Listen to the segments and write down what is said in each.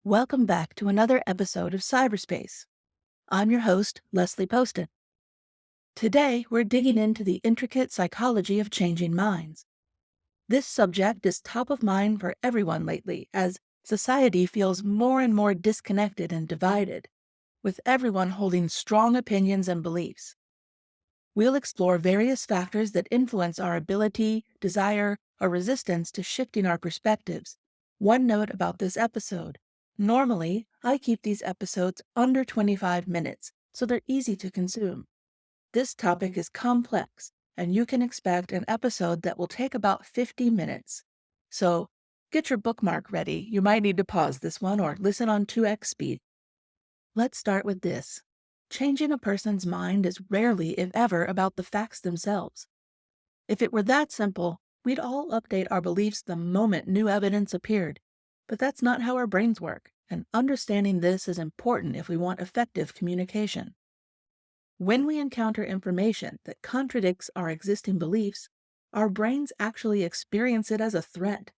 Welcome back to another episode of PsyberSpace. I'm your host, Leslie Poston. Today, we're digging into the intricate psychology of changing minds. This subject is top of mind for everyone lately as society feels more and more disconnected and divided, with everyone holding strong opinions and beliefs. We'll explore various factors that influence our ability, desire, or resistance to shifting our perspectives. One note about this episode. Normally, I keep these episodes under 25 minutes, so they're easy to consume. This topic is complex, and you can expect an episode that will take about 50 minutes. So, get your bookmark ready. You might need to pause this one or listen on 2x speed. Let's start with this. Changing a person's mind is rarely, if ever, about the facts themselves. If it were that simple, we'd all update our beliefs the moment new evidence appeared. But that's not how our brains work, and understanding this is important if we want effective communication. When we encounter information that contradicts our existing beliefs, our brains actually experience it as a threat.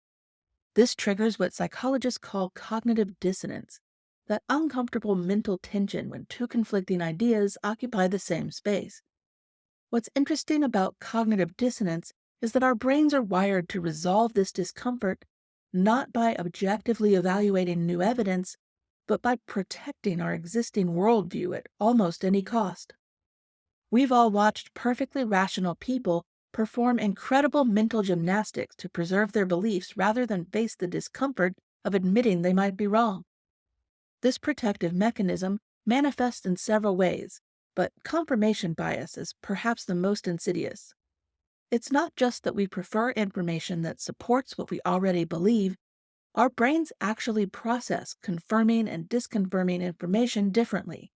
This triggers what psychologists call cognitive dissonance, that uncomfortable mental tension when two conflicting ideas occupy the same space. What's interesting about cognitive dissonance is that our brains are wired to resolve this discomfort not by objectively evaluating new evidence, but by protecting our existing worldview at almost any cost. We've all watched perfectly rational people perform incredible mental gymnastics to preserve their beliefs rather than face the discomfort of admitting they might be wrong. This protective mechanism manifests in several ways, but confirmation bias is perhaps the most insidious. It's not just that we prefer information that supports what we already believe. Our brains actually process confirming and disconfirming information differently.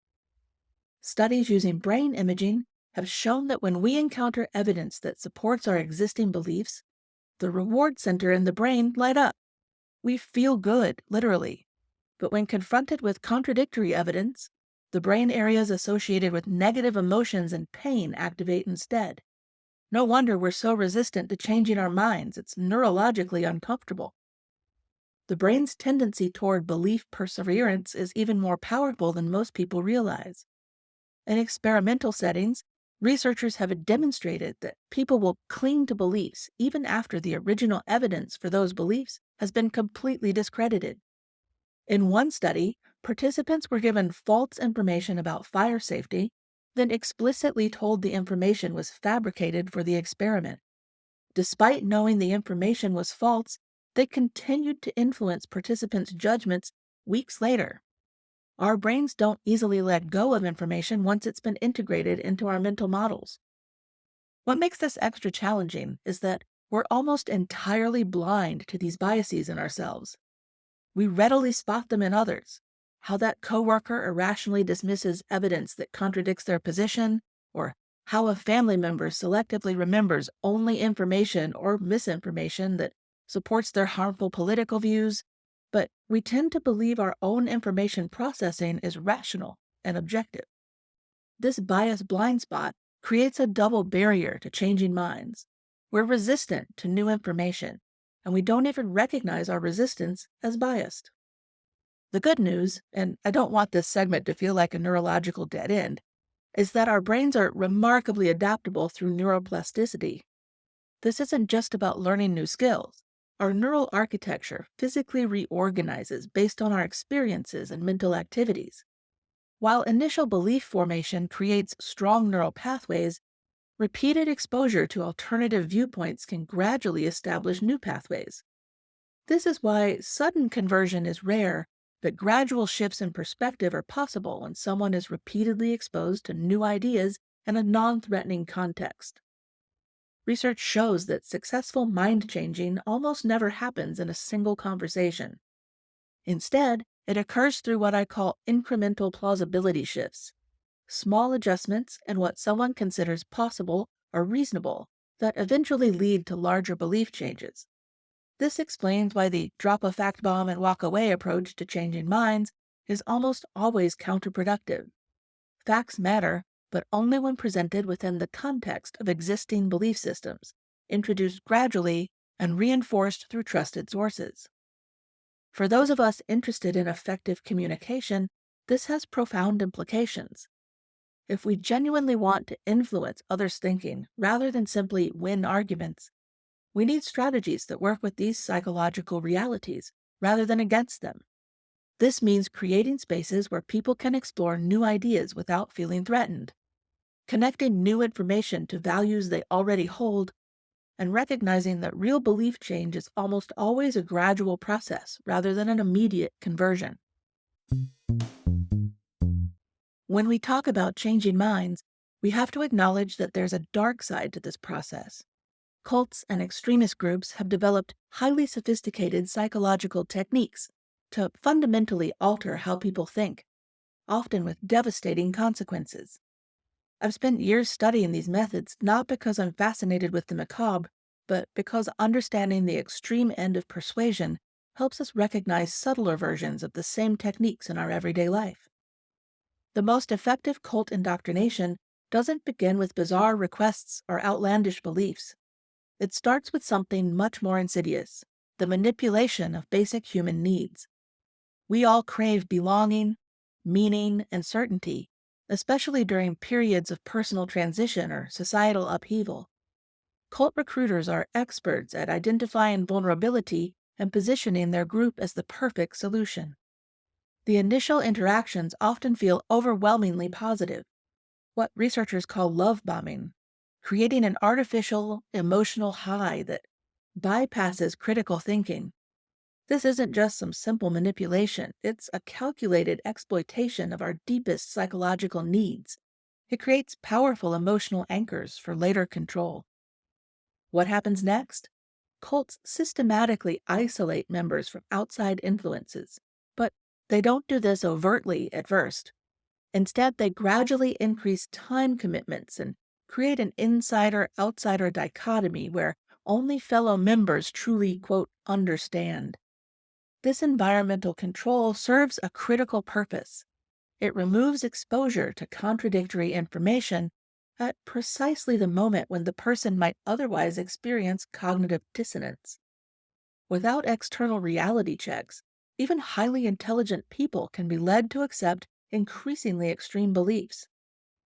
Studies using brain imaging have shown that when we encounter evidence that supports our existing beliefs, the reward center in the brain light up. We feel good, literally. But when confronted with contradictory evidence, the brain areas associated with negative emotions and pain activate instead. No wonder we're so resistant to changing our minds. It's neurologically uncomfortable. The brain's tendency toward belief perseverance is even more powerful than most people realize. In experimental settings, researchers have demonstrated that people will cling to beliefs even after the original evidence for those beliefs has been completely discredited. In one study, participants were given false information about fire safety, then explicitly told the information was fabricated for the experiment. Despite knowing the information was false, they continued to influence participants' judgments weeks later. Our brains don't easily let go of information once it's been integrated into our mental models. What makes this extra challenging is that we're almost entirely blind to these biases in ourselves. We readily spot them in others. How that coworker irrationally dismisses evidence that contradicts their position, or how a family member selectively remembers only information or misinformation that supports their harmful political views. But we tend to believe our own information processing is rational and objective. This bias blind spot creates a double barrier to changing minds. We're resistant to new information, and we don't even recognize our resistance as biased. The good news, and I don't want this segment to feel like a neurological dead end, is that our brains are remarkably adaptable through neuroplasticity. This isn't just about learning new skills. Our neural architecture physically reorganizes based on our experiences and mental activities. While initial belief formation creates strong neural pathways, repeated exposure to alternative viewpoints can gradually establish new pathways. This is why sudden conversion is rare, but gradual shifts in perspective are possible when someone is repeatedly exposed to new ideas in a non-threatening context. Research shows that successful mind changing almost never happens in a single conversation. Instead, it occurs through what I call incremental plausibility shifts, small adjustments in what someone considers possible or reasonable that eventually lead to larger belief changes. This explains why the drop a fact bomb and walk away approach to changing minds is almost always counterproductive. Facts matter, but only when presented within the context of existing belief systems, introduced gradually and reinforced through trusted sources. For those of us interested in effective communication, this has profound implications. If we genuinely want to influence others' thinking rather than simply win arguments, we need strategies that work with these psychological realities rather than against them. This means creating spaces where people can explore new ideas without feeling threatened, connecting new information to values they already hold, and recognizing that real belief change is almost always a gradual process rather than an immediate conversion. When we talk about changing minds, we have to acknowledge that there's a dark side to this process. Cults and extremist groups have developed highly sophisticated psychological techniques to fundamentally alter how people think, often with devastating consequences. I've spent years studying these methods not because I'm fascinated with the macabre, but because understanding the extreme end of persuasion helps us recognize subtler versions of the same techniques in our everyday life. The most effective cult indoctrination doesn't begin with bizarre requests or outlandish beliefs. It starts with something much more insidious, the manipulation of basic human needs. We all crave belonging, meaning, and certainty, especially during periods of personal transition or societal upheaval. Cult recruiters are experts at identifying vulnerability and positioning their group as the perfect solution. The initial interactions often feel overwhelmingly positive, what researchers call love bombing, creating an artificial, emotional high that bypasses critical thinking. This isn't just some simple manipulation, it's a calculated exploitation of our deepest psychological needs. It creates powerful emotional anchors for later control. What happens next? Cults systematically isolate members from outside influences, but they don't do this overtly at first. Instead, they gradually increase time commitments and create an insider-outsider dichotomy where only fellow members truly, quote, understand. This environmental control serves a critical purpose. It removes exposure to contradictory information at precisely the moment when the person might otherwise experience cognitive dissonance. Without external reality checks, even highly intelligent people can be led to accept increasingly extreme beliefs.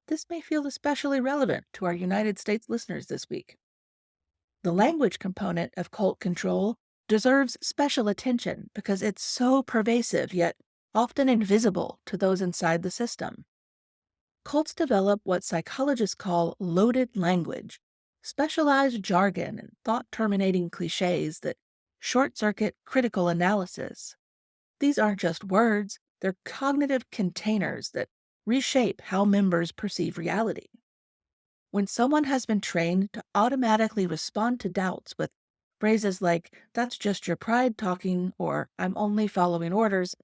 This may feel especially relevant to our United States listeners this week. The language component of cult control deserves special attention because it's so pervasive yet often invisible to those inside the system. Cults develop what psychologists call loaded language, specialized jargon and thought-terminating cliches that short-circuit critical analysis. These aren't just words, they're cognitive containers that reshape how members perceive reality. When someone has been trained to automatically respond to doubts with phrases like, that's just your pride talking, or I'm only following orders,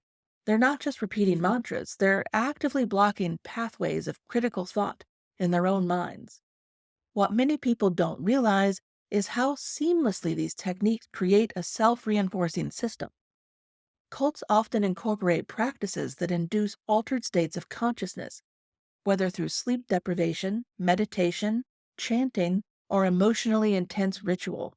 they're not just repeating mantras, they're actively blocking pathways of critical thought in their own minds. What many people don't realize is how seamlessly these techniques create a self-reinforcing system. Cults often incorporate practices that induce altered states of consciousness, whether through sleep deprivation, meditation, chanting, or emotionally intense ritual.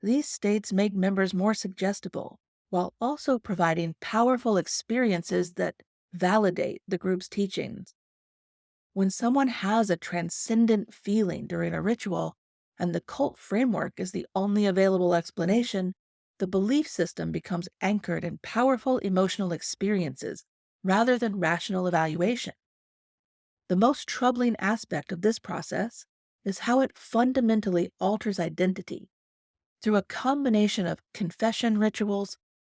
These states make members more suggestible, while also providing powerful experiences that validate the group's teachings. When someone has a transcendent feeling during a ritual, and the cult framework is the only available explanation, the belief system becomes anchored in powerful emotional experiences rather than rational evaluation. The most troubling aspect of this process is how it fundamentally alters identity. Through a combination of confession rituals,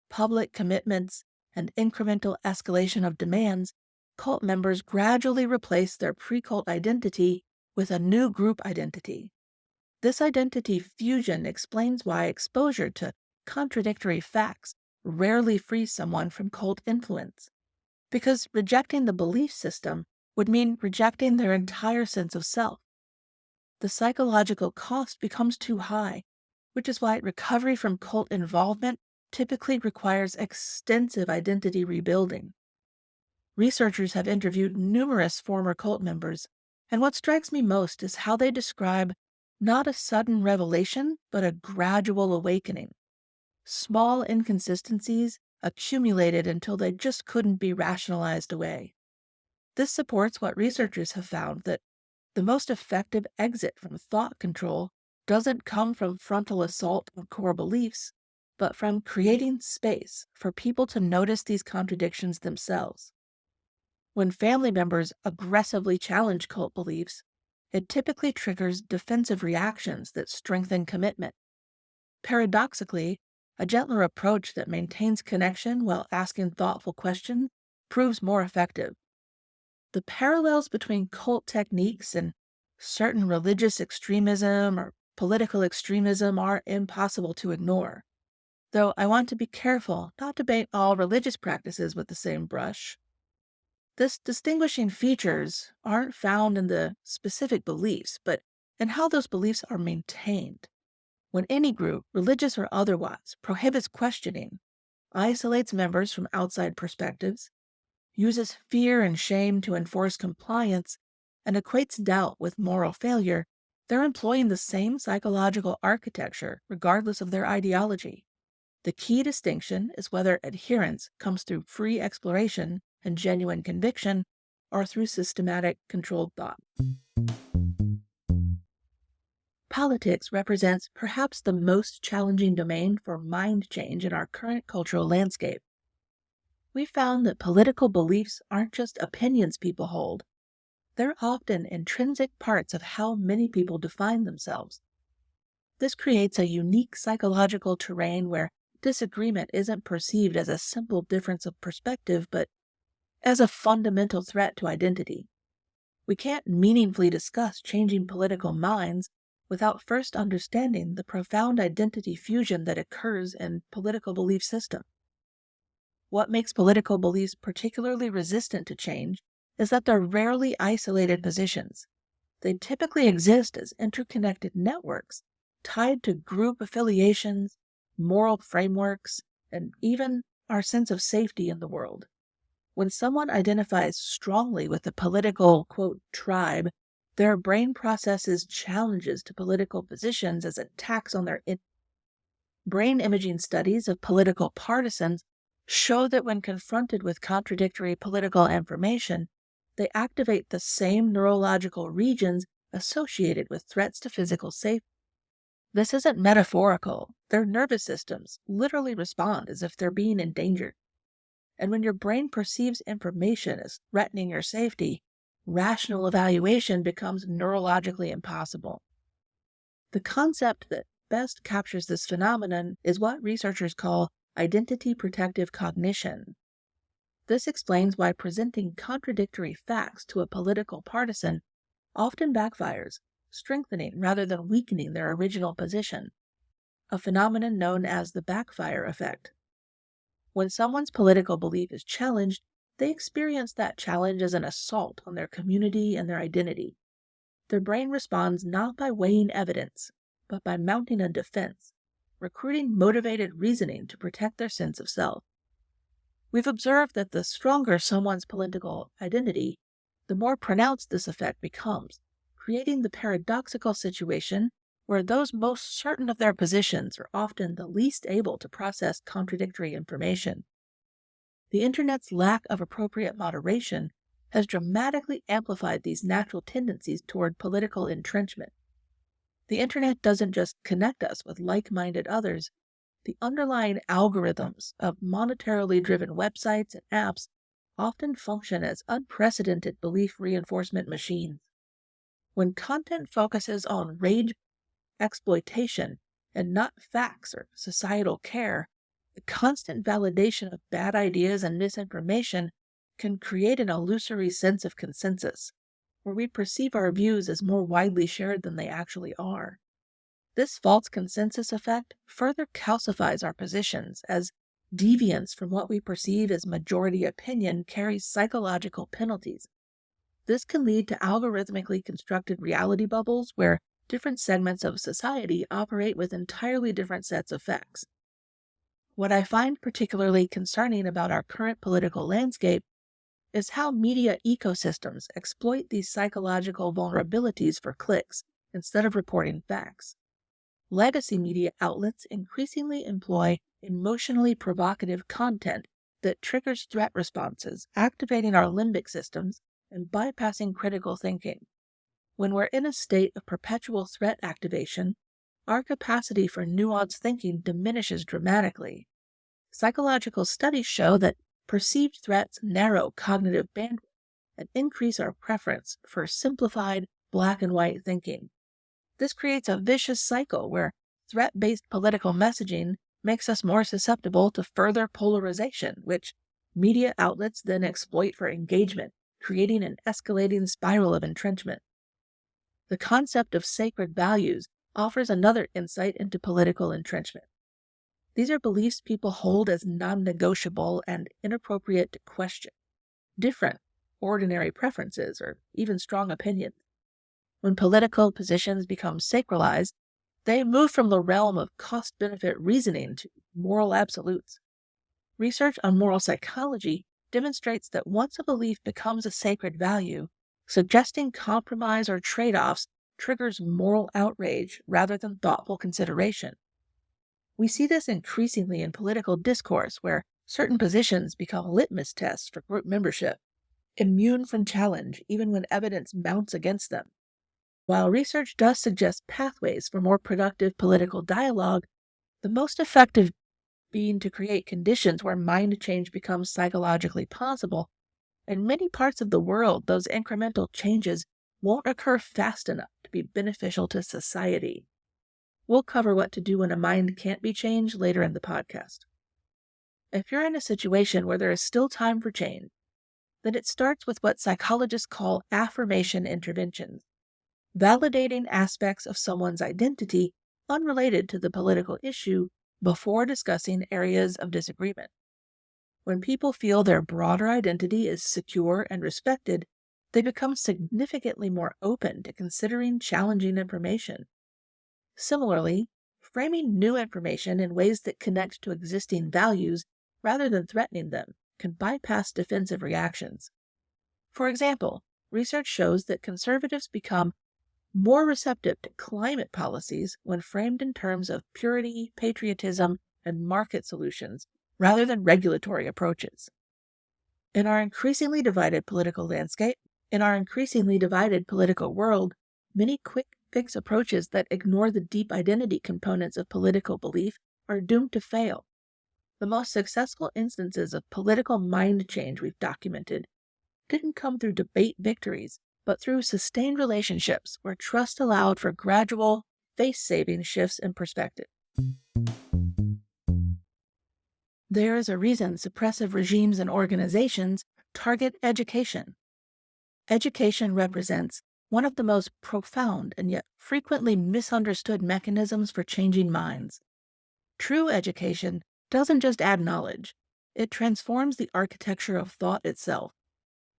public commitments, and incremental escalation of demands, cult members gradually replace their pre-cult identity with a new group identity. This identity fusion explains why exposure to contradictory facts rarely frees someone from cult influence. Because rejecting the belief system would mean rejecting their entire sense of self. The psychological cost becomes too high, which is why recovery from cult involvement typically requires extensive identity rebuilding. Researchers have interviewed numerous former cult members, and what strikes me most is how they describe not a sudden revelation, but a gradual awakening. Small inconsistencies, accumulated until they just couldn't be rationalized away. This supports what researchers have found, that the most effective exit from thought control doesn't come from frontal assault on core beliefs, but from creating space for people to notice these contradictions themselves. When family members aggressively challenge cult beliefs, it typically triggers defensive reactions that strengthen commitment. Paradoxically, a gentler approach that maintains connection while asking thoughtful questions proves more effective. The parallels between cult techniques and certain religious extremism or political extremism are impossible to ignore, though I want to be careful not to paint all religious practices with the same brush. This distinguishing features aren't found in the specific beliefs, but in how those beliefs are maintained. When any group, religious or otherwise, prohibits questioning, isolates members from outside perspectives, uses fear and shame to enforce compliance, and equates doubt with moral failure, they're employing the same psychological architecture regardless of their ideology. The key distinction is whether adherence comes through free exploration and genuine conviction, or through systematic, controlled thought. Politics represents perhaps the most challenging domain for mind change in our current cultural landscape. We found that political beliefs aren't just opinions people hold. They're often intrinsic parts of how many people define themselves. This creates a unique psychological terrain where disagreement isn't perceived as a simple difference of perspective, but as a fundamental threat to identity. We can't meaningfully discuss changing political minds without first understanding the profound identity fusion that occurs in political belief systems. What makes political beliefs particularly resistant to change is that they're rarely isolated positions. They typically exist as interconnected networks tied to group affiliations, moral frameworks, and even our sense of safety in the world. When someone identifies strongly with a political, quote, tribe, their brain processes challenges to political positions as attacks on their brain imaging studies of political partisans show that when confronted with contradictory political information, they activate the same neurological regions associated with threats to physical safety. This isn't metaphorical. Their nervous systems literally respond as if they're being endangered. And when your brain perceives information as threatening your safety, rational evaluation becomes neurologically impossible. The concept that best captures this phenomenon is what researchers call identity protective cognition. This explains why presenting contradictory facts to a political partisan often backfires, strengthening rather than weakening their original position, a phenomenon known as the backfire effect. When someone's political belief is challenged, they experience that challenge as an assault on their community and their identity. Their brain responds not by weighing evidence, but by mounting a defense, recruiting motivated reasoning to protect their sense of self. We've observed that the stronger someone's political identity, the more pronounced this effect becomes, creating the paradoxical situation where those most certain of their positions are often the least able to process contradictory information. The Internet's lack of appropriate moderation has dramatically amplified these natural tendencies toward political entrenchment. The Internet doesn't just connect us with like-minded others. The underlying algorithms of monetarily driven websites and apps often function as unprecedented belief reinforcement machines. When content focuses on rage exploitation and not facts or societal care, the constant validation of bad ideas and misinformation can create an illusory sense of consensus, where we perceive our views as more widely shared than they actually are. This false consensus effect further calcifies our positions, as deviance from what we perceive as majority opinion carries psychological penalties. This can lead to algorithmically constructed reality bubbles where different segments of society operate with entirely different sets of facts. What I find particularly concerning about our current political landscape is how media ecosystems exploit these psychological vulnerabilities for clicks instead of reporting facts. Legacy media outlets increasingly employ emotionally provocative content that triggers threat responses, activating our limbic systems and bypassing critical thinking. When we're in a state of perpetual threat activation, our capacity for nuanced thinking diminishes dramatically. Psychological studies show that perceived threats narrow cognitive bandwidth and increase our preference for simplified black and white thinking. This creates a vicious cycle where threat-based political messaging makes us more susceptible to further polarization, which media outlets then exploit for engagement, creating an escalating spiral of entrenchment. The concept of sacred values offers another insight into political entrenchment. These are beliefs people hold as non-negotiable and inappropriate to question, different ordinary preferences or even strong opinions. When political positions become sacralized, they move from the realm of cost-benefit reasoning to moral absolutes. Research on moral psychology demonstrates that once a belief becomes a sacred value, suggesting compromise or trade-offs triggers moral outrage rather than thoughtful consideration. We see this increasingly in political discourse, where certain positions become litmus tests for group membership, immune from challenge even when evidence mounts against them. While research does suggest pathways for more productive political dialogue, the most effective being to create conditions where mind change becomes psychologically possible. In many parts of the world, those incremental changes won't occur fast enough to be beneficial to society. We'll cover what to do when a mind can't be changed later in the podcast. If you're in a situation where there is still time for change, then it starts with what psychologists call affirmation interventions, validating aspects of someone's identity unrelated to the political issue before discussing areas of disagreement. When people feel their broader identity is secure and respected, they become significantly more open to considering challenging information. Similarly, framing new information in ways that connect to existing values rather than threatening them can bypass defensive reactions. For example, research shows that conservatives become more receptive to climate policies when framed in terms of purity, patriotism, and market solutions rather than regulatory approaches. In our increasingly divided political world, many quick fix approaches that ignore the deep identity components of political belief are doomed to fail. The most successful instances of political mind change we've documented didn't come through debate victories, but through sustained relationships where trust allowed for gradual, face-saving shifts in perspective. There is a reason suppressive regimes and organizations target education. Education represents one of the most profound and yet frequently misunderstood mechanisms for changing minds. True education doesn't just add knowledge, it transforms the architecture of thought itself.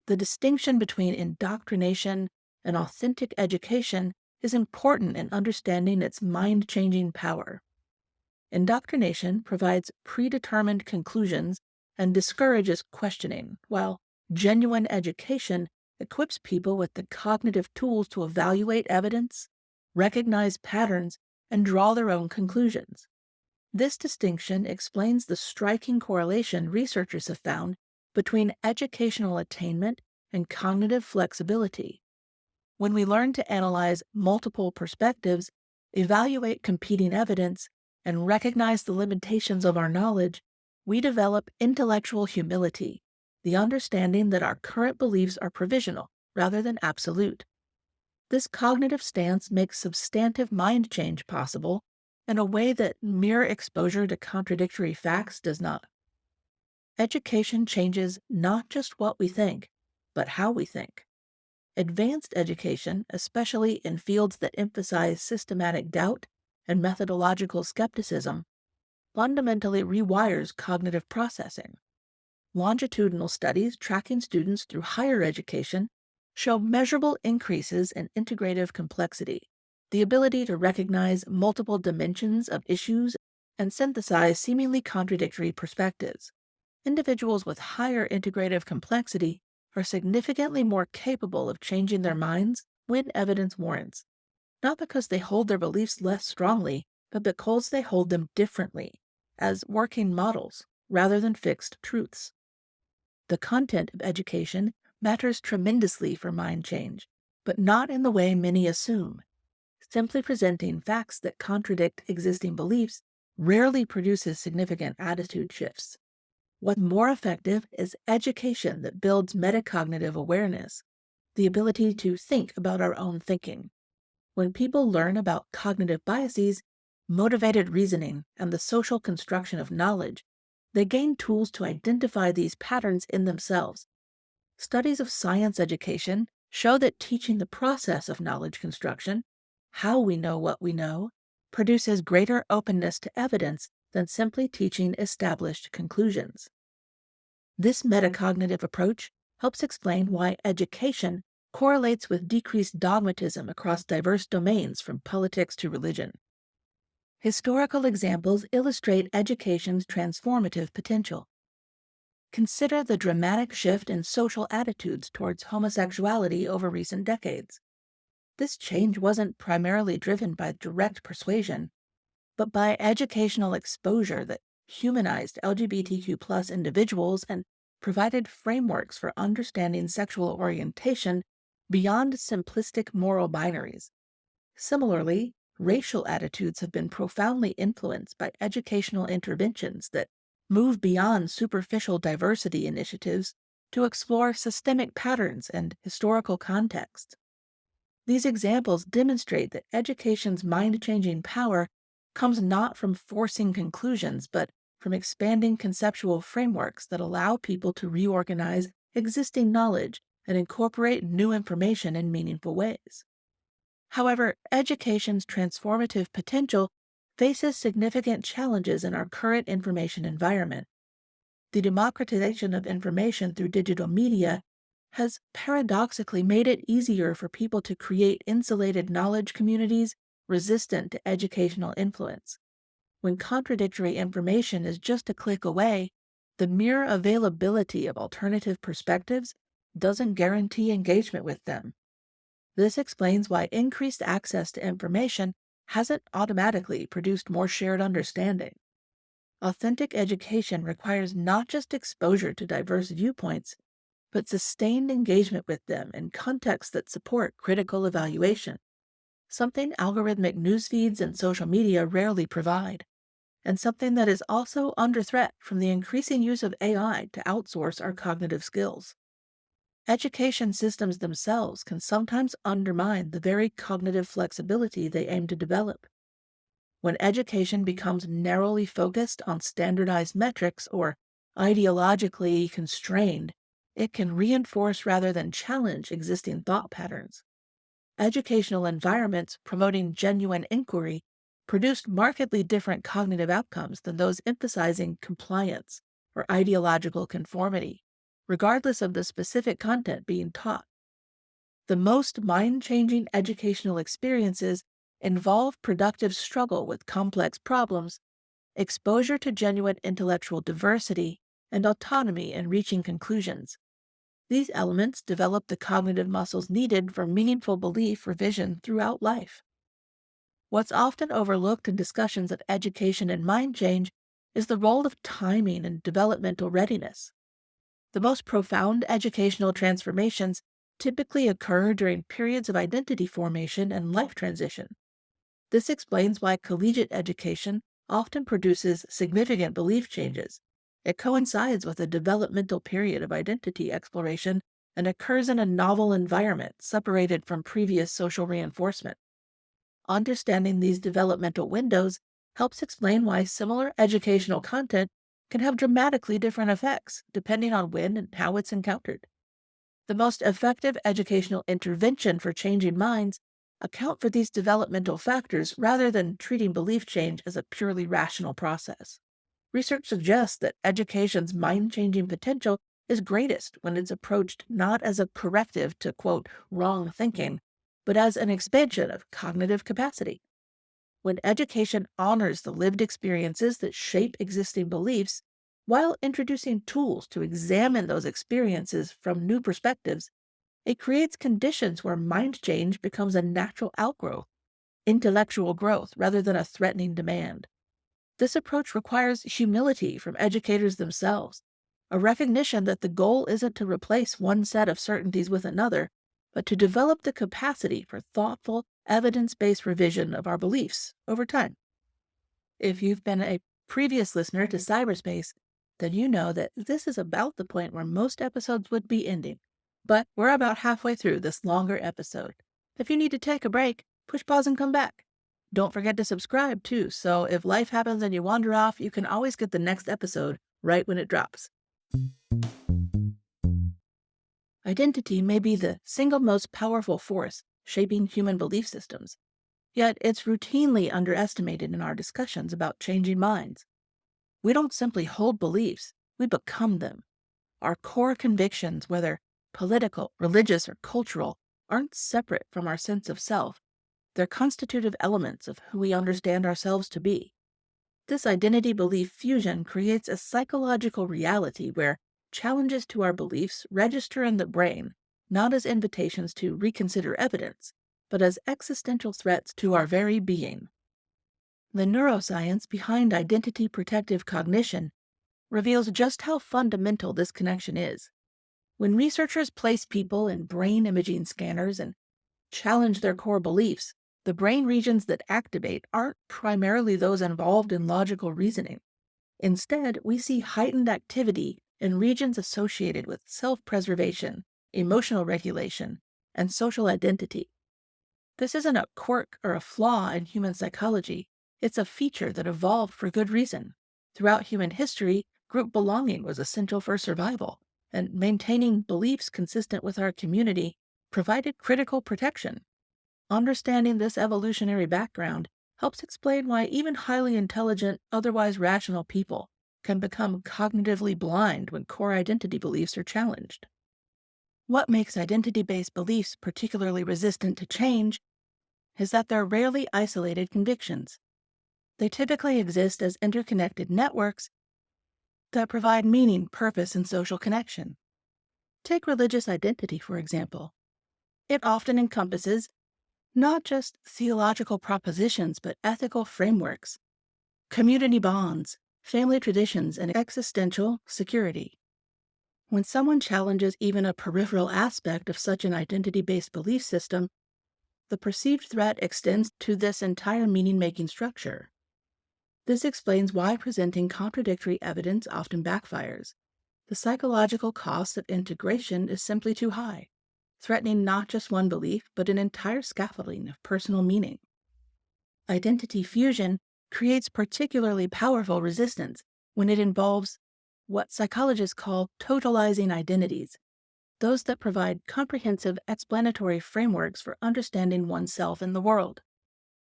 The distinction between indoctrination and authentic education is important in understanding its mind-changing power. Indoctrination provides predetermined conclusions and discourages questioning, while genuine education equips people with the cognitive tools to evaluate evidence, recognize patterns, and draw their own conclusions. This distinction explains the striking correlation researchers have found between educational attainment and cognitive flexibility. When we learn to analyze multiple perspectives, evaluate competing evidence, and recognize the limitations of our knowledge, we develop intellectual humility, the understanding that our current beliefs are provisional rather than absolute. This cognitive stance makes substantive mind change possible in a way that mere exposure to contradictory facts does not. Education changes not just what we think, but how we think. Advanced education, especially in fields that emphasize systematic doubt and methodological skepticism, fundamentally rewires cognitive processing. Longitudinal studies tracking students through higher education show measurable increases in integrative complexity, the ability to recognize multiple dimensions of issues and synthesize seemingly contradictory perspectives. Individuals with higher integrative complexity are significantly more capable of changing their minds when evidence warrants, not because they hold their beliefs less strongly, but because they hold them differently. as working models rather than fixed truths. The content of education matters tremendously for mind change, but not in the way many assume. Simply presenting facts that contradict existing beliefs rarely produces significant attitude shifts. What's more effective is education that builds metacognitive awareness, the ability to think about our own thinking. When people learn about cognitive biases, motivated reasoning, and the social construction of knowledge, they gain tools to identify these patterns in themselves. Studies of science education show that teaching the process of knowledge construction, how we know what we know, produces greater openness to evidence than simply teaching established conclusions. This metacognitive approach helps explain why education correlates with decreased dogmatism across diverse domains from politics to religion. Historical examples illustrate education's transformative potential. Consider the dramatic shift in social attitudes towards homosexuality over recent decades. This change wasn't primarily driven by direct persuasion, but by educational exposure that humanized LGBTQ+ individuals and provided frameworks for understanding sexual orientation beyond simplistic moral binaries. Similarly, racial attitudes have been profoundly influenced by educational interventions that move beyond superficial diversity initiatives to explore systemic patterns and historical context. These examples demonstrate that education's mind-changing power comes not from forcing conclusions, but from expanding conceptual frameworks that allow people to reorganize existing knowledge and incorporate new information in meaningful ways. However, education's transformative potential faces significant challenges in our current information environment. The democratization of information through digital media has paradoxically made it easier for people to create insulated knowledge communities resistant to educational influence. When contradictory information is just a click away, the mere availability of alternative perspectives doesn't guarantee engagement with them. This explains why increased access to information hasn't automatically produced more shared understanding. Authentic education requires not just exposure to diverse viewpoints, but sustained engagement with them in contexts that support critical evaluation, something algorithmic news feeds and social media rarely provide, and something that is also under threat from the increasing use of AI to outsource our cognitive skills. Education systems themselves can sometimes undermine the very cognitive flexibility they aim to develop. When education becomes narrowly focused on standardized metrics or ideologically constrained, it can reinforce rather than challenge existing thought patterns. Educational environments promoting genuine inquiry produced markedly different cognitive outcomes than those emphasizing compliance or ideological conformity, regardless of the specific content being taught. The most mind-changing educational experiences involve productive struggle with complex problems, exposure to genuine intellectual diversity, and autonomy in reaching conclusions. These elements develop the cognitive muscles needed for meaningful belief revision throughout life. What's often overlooked in discussions of education and mind change is the role of timing and developmental readiness. The most profound educational transformations typically occur during periods of identity formation and life transition. This explains why collegiate education often produces significant belief changes. It coincides with a developmental period of identity exploration and occurs in a novel environment separated from previous social reinforcement. Understanding these developmental windows helps explain why similar educational content can have dramatically different effects depending on when and how it's encountered. The most effective educational intervention for changing minds account for these developmental factors rather than treating belief change as a purely rational process. Research suggests that education's mind-changing potential is greatest when it's approached not as a corrective to, quote, wrong thinking, but as an expansion of cognitive capacity. When education honors the lived experiences that shape existing beliefs, while introducing tools to examine those experiences from new perspectives, it creates conditions where mind change becomes a natural outgrowth, intellectual growth rather than a threatening demand. This approach requires humility from educators themselves, a recognition that the goal isn't to replace one set of certainties with another, but to develop the capacity for thoughtful, evidence-based revision of our beliefs over time. If you've been a previous listener to Cyberspace, then you know that this is about the point where most episodes would be ending. But we're about halfway through this longer episode. If you need to take a break, push pause and come back. Don't forget to subscribe too, so if life happens and you wander off, you can always get the next episode right when it drops. Identity may be the single most powerful force shaping human belief systems, yet it's routinely underestimated in our discussions about changing minds. We don't simply hold beliefs, we become them. Our core convictions, whether political, religious, or cultural, aren't separate from our sense of self. They're constitutive elements of who we understand ourselves to be. This identity belief fusion creates a psychological reality where challenges to our beliefs register in the brain, not as invitations to reconsider evidence, but as existential threats to our very being. The neuroscience behind identity protective cognition reveals just how fundamental this connection is. When researchers place people in brain imaging scanners and challenge their core beliefs, the brain regions that activate aren't primarily those involved in logical reasoning. Instead, we see heightened activity in regions associated with self-preservation, emotional regulation, and social identity. This isn't a quirk or a flaw in human psychology. It's a feature that evolved for good reason. Throughout human history, group belonging was essential for survival, and maintaining beliefs consistent with our community provided critical protection. Understanding this evolutionary background helps explain why even highly intelligent, otherwise rational people can become cognitively blind when core identity beliefs are challenged. What makes identity-based beliefs particularly resistant to change is that they're rarely isolated convictions. They typically exist as interconnected networks that provide meaning, purpose, and social connection. Take religious identity, for example. It often encompasses not just theological propositions, but ethical frameworks, community bonds, family traditions, and existential security. When someone challenges even a peripheral aspect of such an identity-based belief system, the perceived threat extends to this entire meaning-making structure. This explains why presenting contradictory evidence often backfires. The psychological cost of integration is simply too high, threatening not just one belief, but an entire scaffolding of personal meaning. Identity fusion creates particularly powerful resistance when it involves what psychologists call totalizing identities, those that provide comprehensive explanatory frameworks for understanding oneself and the world.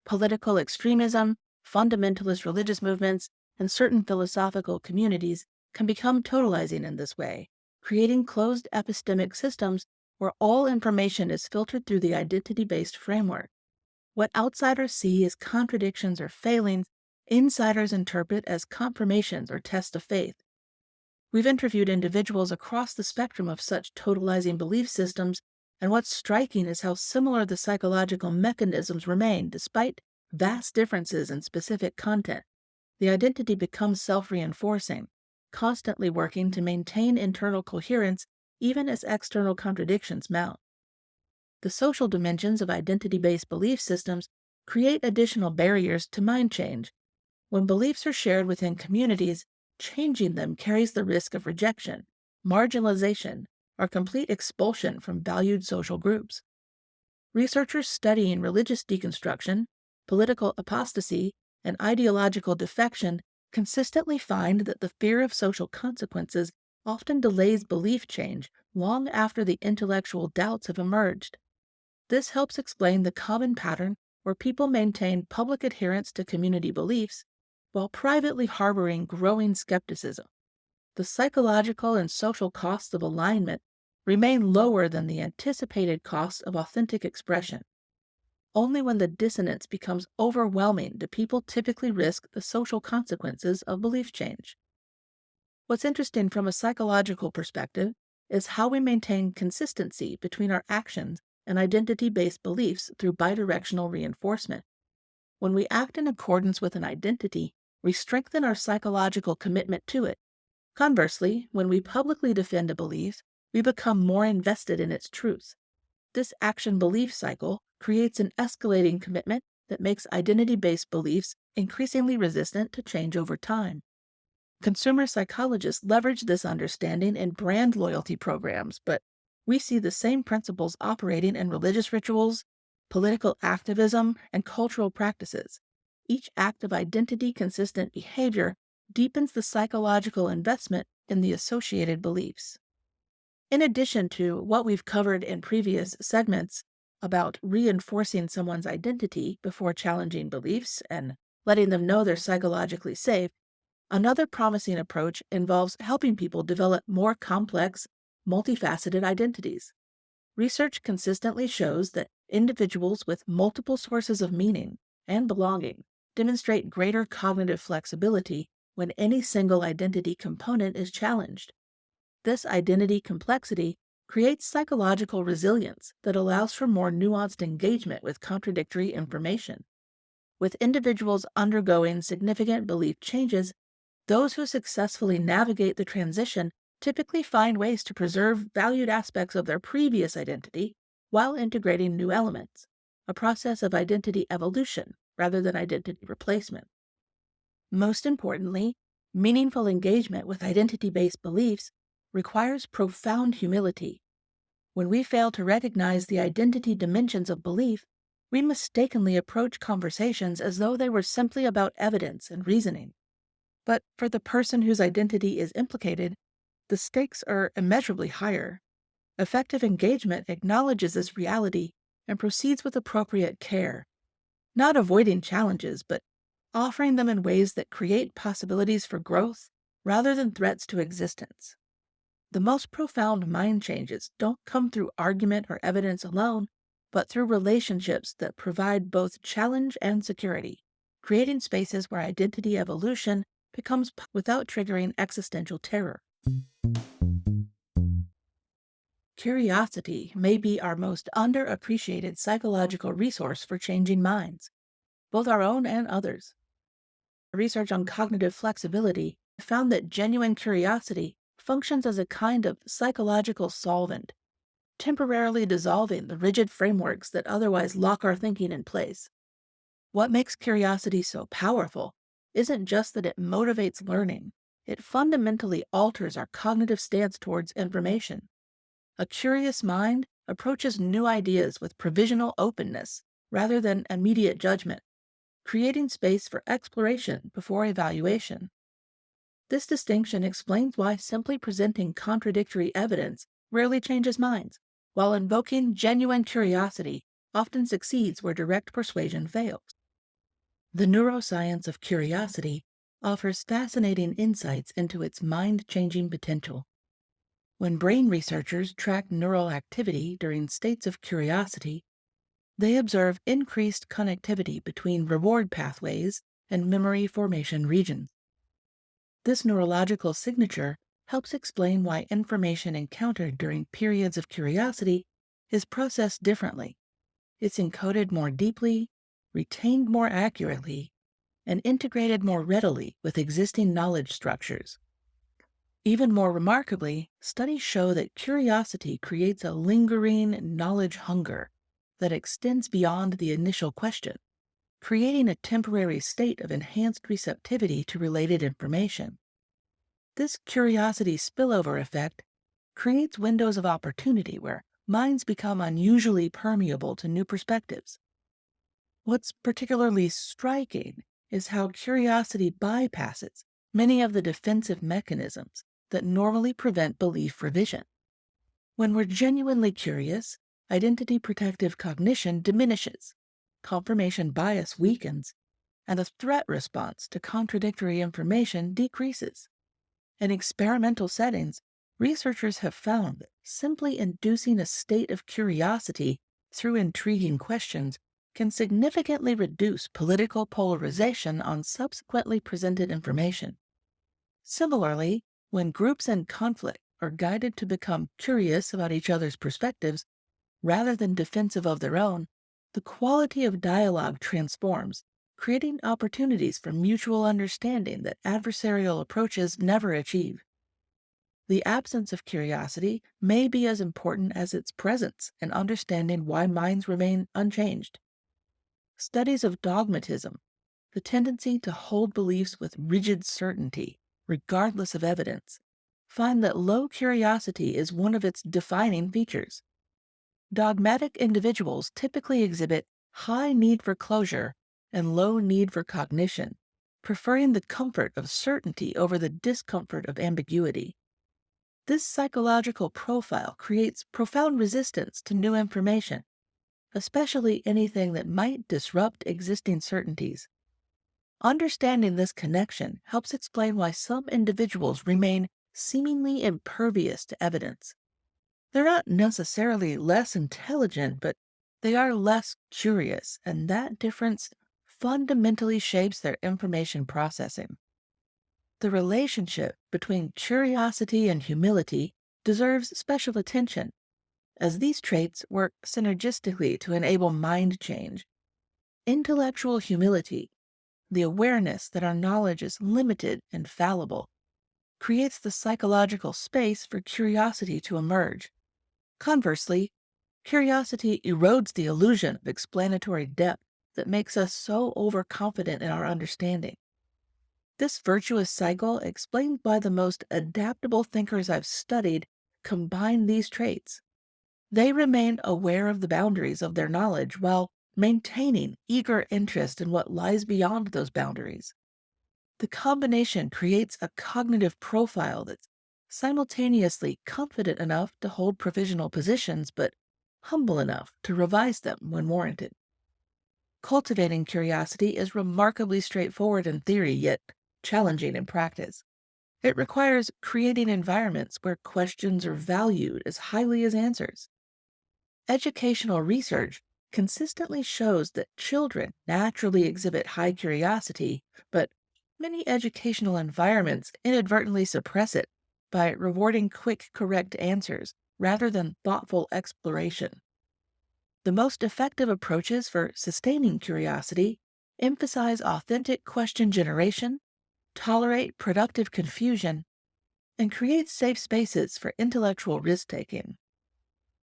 Political extremism, fundamentalist religious movements, and certain philosophical communities can become totalizing in this way, creating closed epistemic systems where all information is filtered through the identity-based framework. What outsiders see as contradictions or failings, insiders interpret as confirmations or tests of faith. We've interviewed individuals across the spectrum of such totalizing belief systems, and what's striking is how similar the psychological mechanisms remain despite vast differences in specific content. The identity becomes self-reinforcing, constantly working to maintain internal coherence even as external contradictions mount. The social dimensions of identity-based belief systems create additional barriers to mind change. When beliefs are shared within communities, changing them carries the risk of rejection, marginalization, or complete expulsion from valued social groups. Researchers studying religious deconstruction, political apostasy, and ideological defection consistently find that the fear of social consequences often delays belief change long after the intellectual doubts have emerged. This helps explain the common pattern where people maintain public adherence to community beliefs while privately harboring growing skepticism. The psychological and social costs of alignment remain lower than the anticipated costs of authentic expression. Only when the dissonance becomes overwhelming do people typically risk the social consequences of belief change. What's interesting from a psychological perspective is how we maintain consistency between our actions and identity-based beliefs through bidirectional reinforcement. When we act in accordance with an identity, we strengthen our psychological commitment to it. Conversely, when we publicly defend a belief, we become more invested in its truth. This action-belief cycle creates an escalating commitment that makes identity-based beliefs increasingly resistant to change over time. Consumer psychologists leverage this understanding in brand loyalty programs, but we see the same principles operating in religious rituals, political activism, and cultural practices. Each act of identity-consistent behavior deepens the psychological investment in the associated beliefs. In addition to what we've covered in previous segments about reinforcing someone's identity before challenging beliefs and letting them know they're psychologically safe, another promising approach involves helping people develop more complex, multifaceted identities. Research consistently shows that individuals with multiple sources of meaning and belonging demonstrate greater cognitive flexibility when any single identity component is challenged. This identity complexity creates psychological resilience that allows for more nuanced engagement with contradictory information. With individuals undergoing significant belief changes, those who successfully navigate the transition typically find ways to preserve valued aspects of their previous identity while integrating new elements, a process of identity evolution rather than identity replacement. Most importantly, meaningful engagement with identity-based beliefs requires profound humility. When we fail to recognize the identity dimensions of belief, we mistakenly approach conversations as though they were simply about evidence and reasoning. But for the person whose identity is implicated, the stakes are immeasurably higher. Effective engagement acknowledges this reality and proceeds with appropriate care, not avoiding challenges, but offering them in ways that create possibilities for growth rather than threats to existence. The most profound mind changes don't come through argument or evidence alone, but through relationships that provide both challenge and security, creating spaces where identity evolution becomes without triggering existential terror. Curiosity may be our most underappreciated psychological resource for changing minds, both our own and others. Research on cognitive flexibility found that genuine curiosity functions as a kind of psychological solvent, temporarily dissolving the rigid frameworks that otherwise lock our thinking in place. What makes curiosity so powerful isn't just that it motivates learning, it fundamentally alters our cognitive stance towards information. A curious mind approaches new ideas with provisional openness rather than immediate judgment, creating space for exploration before evaluation. This distinction explains why simply presenting contradictory evidence rarely changes minds, while invoking genuine curiosity often succeeds where direct persuasion fails. The neuroscience of curiosity offers fascinating insights into its mind-changing potential. When brain researchers track neural activity during states of curiosity, they observe increased connectivity between reward pathways and memory formation regions. This neurological signature helps explain why information encountered during periods of curiosity is processed differently. It's encoded more deeply, retained more accurately, and integrated more readily with existing knowledge structures. Even more remarkably, studies show that curiosity creates a lingering knowledge hunger that extends beyond the initial question, creating a temporary state of enhanced receptivity to related information. This curiosity spillover effect creates windows of opportunity where minds become unusually permeable to new perspectives. What's particularly striking is how curiosity bypasses many of the defensive mechanisms that normally prevent belief revision. When we're genuinely curious, identity protective cognition diminishes, confirmation bias weakens, and the threat response to contradictory information decreases. In experimental settings, researchers have found that simply inducing a state of curiosity through intriguing questions can significantly reduce political polarization on subsequently presented information. Similarly, when groups in conflict are guided to become curious about each other's perspectives rather than defensive of their own, the quality of dialogue transforms, creating opportunities for mutual understanding that adversarial approaches never achieve. The absence of curiosity may be as important as its presence in understanding why minds remain unchanged. Studies of dogmatism, the tendency to hold beliefs with rigid certainty, regardless of evidence, find that low curiosity is one of its defining features. Dogmatic individuals typically exhibit high need for closure and low need for cognition, preferring the comfort of certainty over the discomfort of ambiguity. This psychological profile creates profound resistance to new information, especially anything that might disrupt existing certainties. Understanding this connection helps explain why some individuals remain seemingly impervious to evidence. They're not necessarily less intelligent, but they are less curious, and that difference fundamentally shapes their information processing. The relationship between curiosity and humility deserves special attention, as these traits work synergistically to enable mind change. Intellectual humility, the awareness that our knowledge is limited and fallible, creates the psychological space for curiosity to emerge. Conversely, curiosity erodes the illusion of explanatory depth that makes us so overconfident in our understanding. This virtuous cycle explains why the most adaptable thinkers I've studied combine these traits. They remain aware of the boundaries of their knowledge while maintaining eager interest in what lies beyond those boundaries. The combination creates a cognitive profile that's simultaneously confident enough to hold provisional positions, but humble enough to revise them when warranted. Cultivating curiosity is remarkably straightforward in theory, yet challenging in practice. It requires creating environments where questions are valued as highly as answers. Educational research consistently shows that children naturally exhibit high curiosity, but many educational environments inadvertently suppress it by rewarding quick, correct answers rather than thoughtful exploration. The most effective approaches for sustaining curiosity emphasize authentic question generation, tolerate productive confusion, and create safe spaces for intellectual risk taking.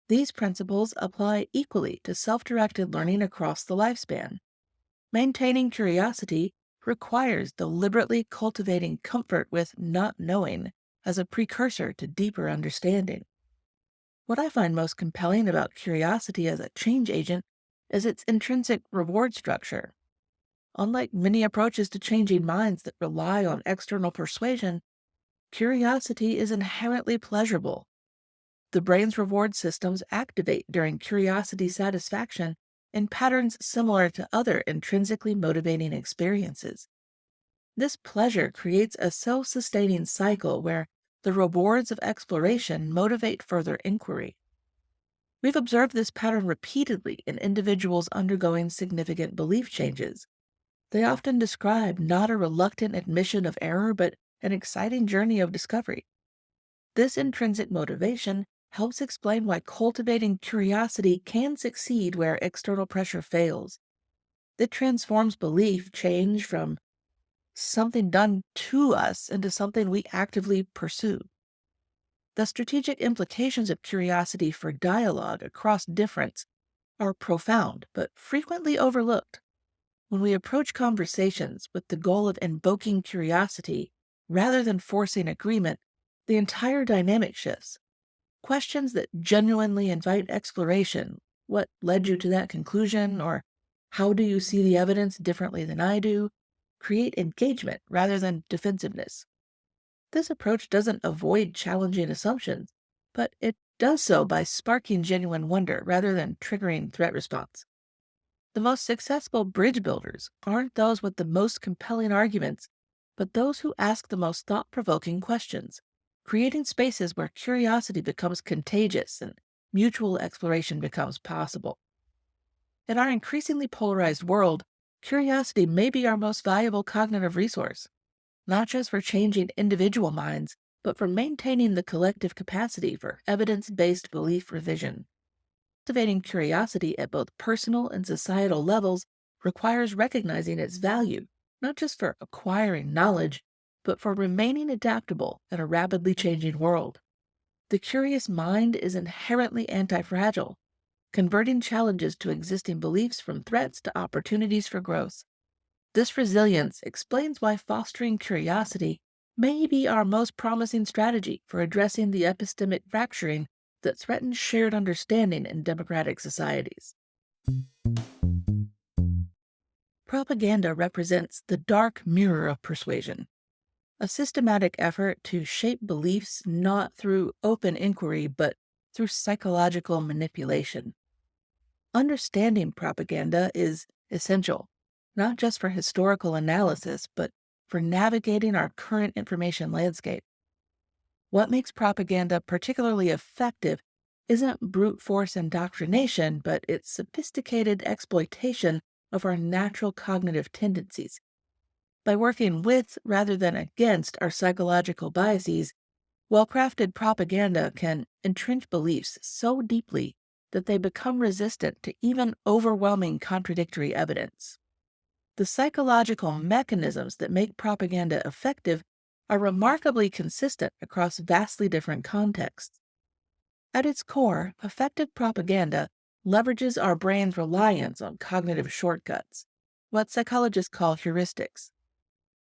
These principles apply equally to self-directed learning across the lifespan. Maintaining curiosity requires deliberately cultivating comfort with not knowing as a precursor to deeper understanding. What I find most compelling about curiosity as a change agent is its intrinsic reward structure. Unlike many approaches to changing minds that rely on external persuasion, curiosity is inherently pleasurable. The brain's reward systems activate during curiosity satisfaction in patterns similar to other intrinsically motivating experiences. This pleasure creates a self-sustaining cycle where the rewards of exploration motivate further inquiry. We've observed this pattern repeatedly in individuals undergoing significant belief changes. They often describe not a reluctant admission of error, but an exciting journey of discovery. This intrinsic motivation helps explain why cultivating curiosity can succeed where external pressure fails. It transforms belief change from something done to us into something we actively pursue. The strategic implications of curiosity for dialogue across difference are profound but frequently overlooked. When we approach conversations with the goal of invoking curiosity rather than forcing agreement, the entire dynamic shifts. Questions that genuinely invite exploration, what led you to that conclusion, or how do you see the evidence differently than I do, create engagement rather than defensiveness. This approach doesn't avoid challenging assumptions, but it does so by sparking genuine wonder rather than triggering threat response. The most successful bridge builders aren't those with the most compelling arguments, but those who ask the most thought-provoking questions, creating spaces where curiosity becomes contagious and mutual exploration becomes possible. In our increasingly polarized world, curiosity may be our most valuable cognitive resource, not just for changing individual minds, but for maintaining the collective capacity for evidence-based belief revision. Cultivating curiosity at both personal and societal levels requires recognizing its value, not just for acquiring knowledge, but for remaining adaptable in a rapidly changing world. The curious mind is inherently anti-fragile, converting challenges to existing beliefs from threats to opportunities for growth. This resilience explains why fostering curiosity may be our most promising strategy for addressing the epistemic fracturing that threatens shared understanding in democratic societies. Propaganda represents the dark mirror of persuasion, a systematic effort to shape beliefs not through open inquiry but through psychological manipulation. Understanding propaganda is essential, not just for historical analysis, but for navigating our current information landscape. What makes propaganda particularly effective isn't brute force indoctrination, but its sophisticated exploitation of our natural cognitive tendencies. By working with rather than against our psychological biases, well-crafted propaganda can entrench beliefs so deeply that they become resistant to even overwhelming contradictory evidence. The psychological mechanisms that make propaganda effective are remarkably consistent across vastly different contexts. At its core, effective propaganda leverages our brain's reliance on cognitive shortcuts, what psychologists call heuristics.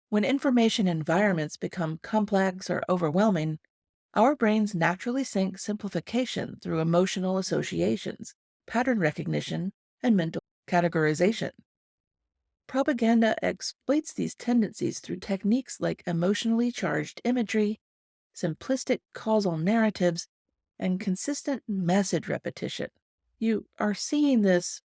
When information environments become complex or overwhelming, our brains naturally seek simplification through emotional associations, pattern recognition, and mental categorization. Propaganda exploits these tendencies through techniques like emotionally charged imagery, simplistic causal narratives, and consistent message repetition. You are seeing this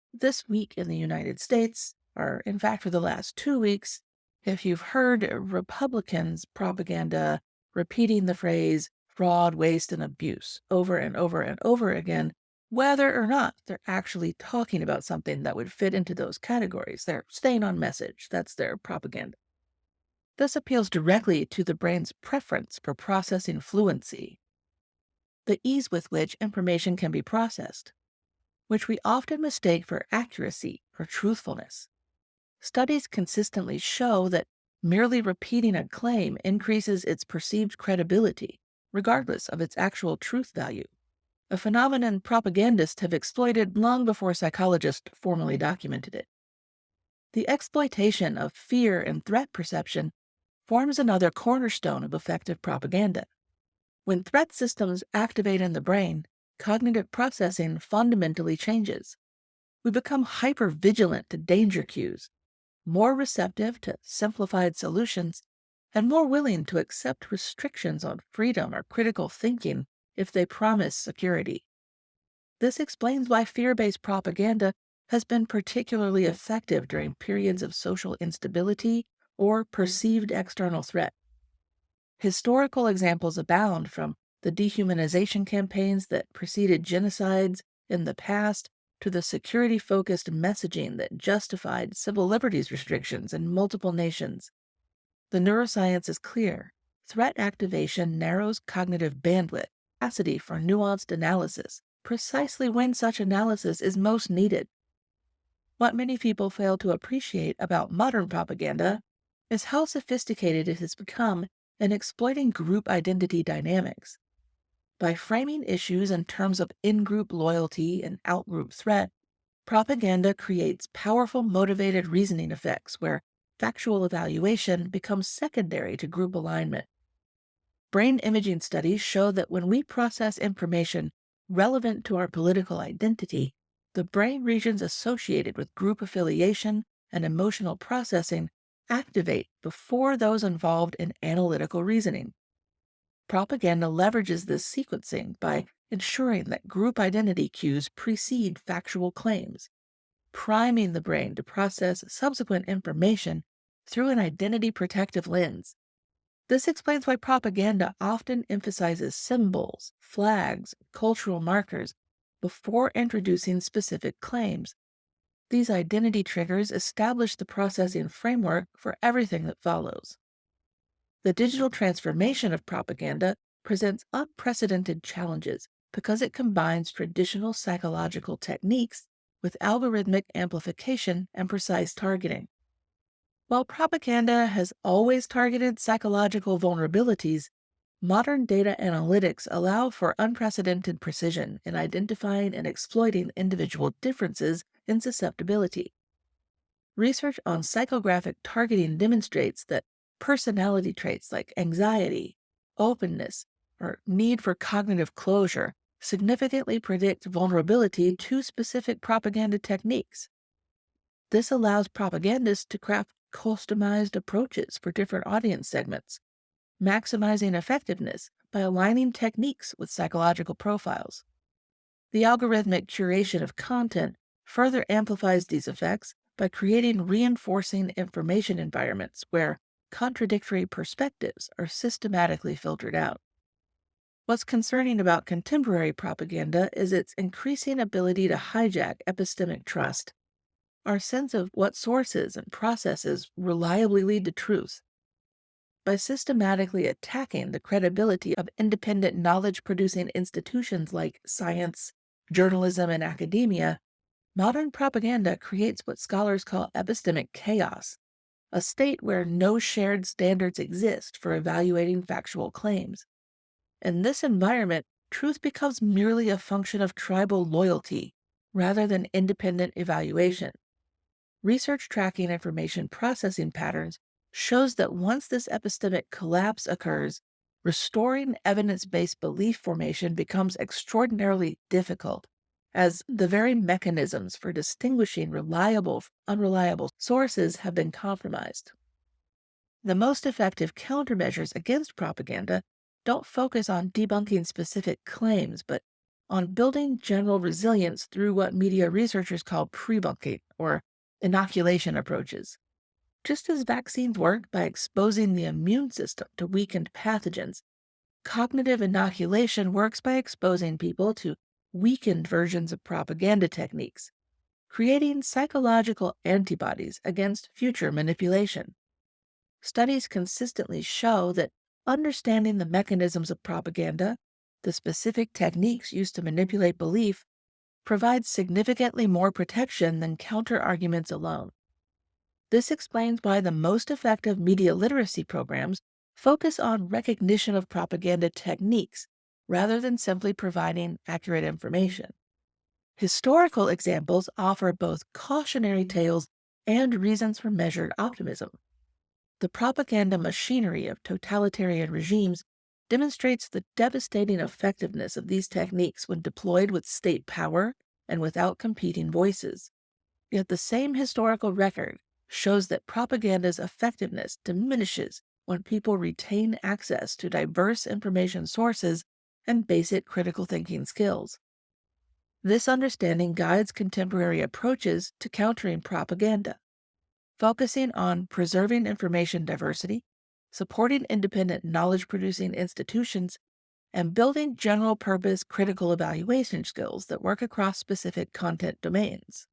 week in the United States, or in fact for the last 2 weeks, if you've heard Republicans' propaganda repeating the phrase fraud, waste, and abuse over and over and over again, whether or not they're actually talking about something that would fit into those categories. They're staying on message. That's their propaganda. This appeals directly to the brain's preference for processing fluency, the ease with which information can be processed, which we often mistake for accuracy or truthfulness. Studies consistently show that merely repeating a claim increases its perceived credibility, regardless of its actual truth value, a phenomenon propagandists have exploited long before psychologists formally documented it. The exploitation of fear and threat perception forms another cornerstone of effective propaganda. When threat systems activate in the brain, cognitive processing fundamentally changes. We become hyper-vigilant to danger cues, more receptive to simplified solutions, and more willing to accept restrictions on freedom or critical thinking if they promise security. This explains why fear-based propaganda has been particularly effective during periods of social instability or perceived external threat. Historical examples abound, from the dehumanization campaigns that preceded genocides in the past to the security-focused messaging that justified civil liberties restrictions in multiple nations. The neuroscience is clear. Threat activation narrows cognitive bandwidth, capacity for nuanced analysis, precisely when such analysis is most needed. What many people fail to appreciate about modern propaganda is how sophisticated it has become in exploiting group identity dynamics. By framing issues in terms of in-group loyalty and out-group threat, propaganda creates powerful motivated reasoning effects where factual evaluation becomes secondary to group alignment. Brain imaging studies show that when we process information relevant to our political identity, the brain regions associated with group affiliation and emotional processing activate before those involved in analytical reasoning. Propaganda leverages this sequencing by ensuring that group identity cues precede factual claims, priming the brain to process subsequent information through an identity protective lens. This explains why propaganda often emphasizes symbols, flags, cultural markers before introducing specific claims. These identity triggers establish the processing framework for everything that follows. The digital transformation of propaganda presents unprecedented challenges because it combines traditional psychological techniques with algorithmic amplification and precise targeting. While propaganda has always targeted psychological vulnerabilities, modern data analytics allow for unprecedented precision in identifying and exploiting individual differences in susceptibility. Research on psychographic targeting demonstrates that personality traits like anxiety, openness, or need for cognitive closure significantly predict vulnerability to specific propaganda techniques. This allows propagandists to craft customized approaches for different audience segments, maximizing effectiveness by aligning techniques with psychological profiles. The algorithmic curation of content further amplifies these effects by creating reinforcing information environments where contradictory perspectives are systematically filtered out. What's concerning about contemporary propaganda is its increasing ability to hijack epistemic trust, our sense of what sources and processes reliably lead to truth. By systematically attacking the credibility of independent knowledge-producing institutions like science, journalism, and academia, modern propaganda creates what scholars call epistemic chaos, a state where no shared standards exist for evaluating factual claims. In this environment, truth becomes merely a function of tribal loyalty rather than independent evaluation. Research tracking information processing patterns shows that once this epistemic collapse occurs, restoring evidence-based belief formation becomes extraordinarily difficult, as the very mechanisms for distinguishing reliable from unreliable sources have been compromised. The most effective countermeasures against propaganda don't focus on debunking specific claims, but on building general resilience through what media researchers call pre-bunking, or inoculation approaches. Just as vaccines work by exposing the immune system to weakened pathogens, cognitive inoculation works by exposing people to weakened versions of propaganda techniques, creating psychological antibodies against future manipulation. Studies consistently show that understanding the mechanisms of propaganda, the specific techniques used to manipulate belief, provides significantly more protection than counter-arguments alone. This explains why the most effective media literacy programs focus on recognition of propaganda techniques rather than simply providing accurate information. Historical examples offer both cautionary tales and reasons for measured optimism. The propaganda machinery of totalitarian regimes demonstrates the devastating effectiveness of these techniques when deployed with state power and without competing voices. Yet the same historical record shows that propaganda's effectiveness diminishes when people retain access to diverse information sources and basic critical thinking skills. This understanding guides contemporary approaches to countering propaganda, focusing on preserving information diversity, supporting independent knowledge-producing institutions, and building general-purpose critical evaluation skills that work across specific content domains.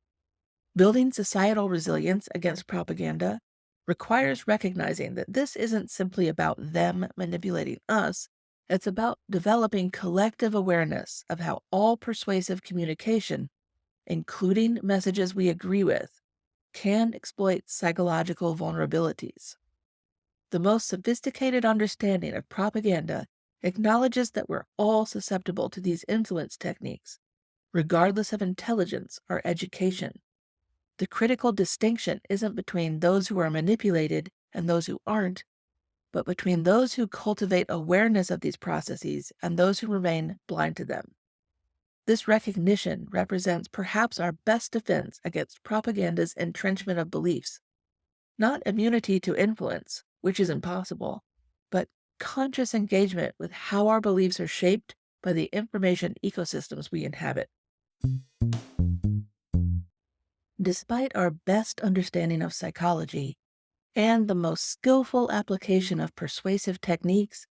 Building societal resilience against propaganda requires recognizing that this isn't simply about them manipulating us, it's about developing collective awareness of how all persuasive communication, including messages we agree with, can exploit psychological vulnerabilities. The most sophisticated understanding of propaganda acknowledges that we're all susceptible to these influence techniques, regardless of intelligence or education. The critical distinction isn't between those who are manipulated and those who aren't, but between those who cultivate awareness of these processes and those who remain blind to them. This recognition represents perhaps our best defense against propaganda's entrenchment of beliefs. Not immunity to influence, which is impossible, but conscious engagement with how our beliefs are shaped by the information ecosystems we inhabit. Despite our best understanding of psychology and the most skillful application of persuasive techniques,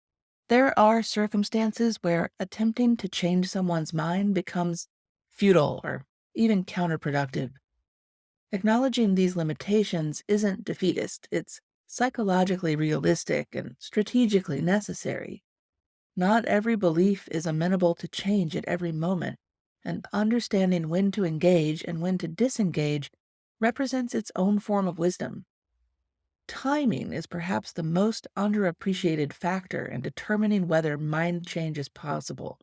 there are circumstances where attempting to change someone's mind becomes futile or even counterproductive. Acknowledging these limitations isn't defeatist, it's psychologically realistic and strategically necessary. Not every belief is amenable to change at every moment, and understanding when to engage and when to disengage represents its own form of wisdom. Timing is perhaps the most underappreciated factor in determining whether mind change is possible.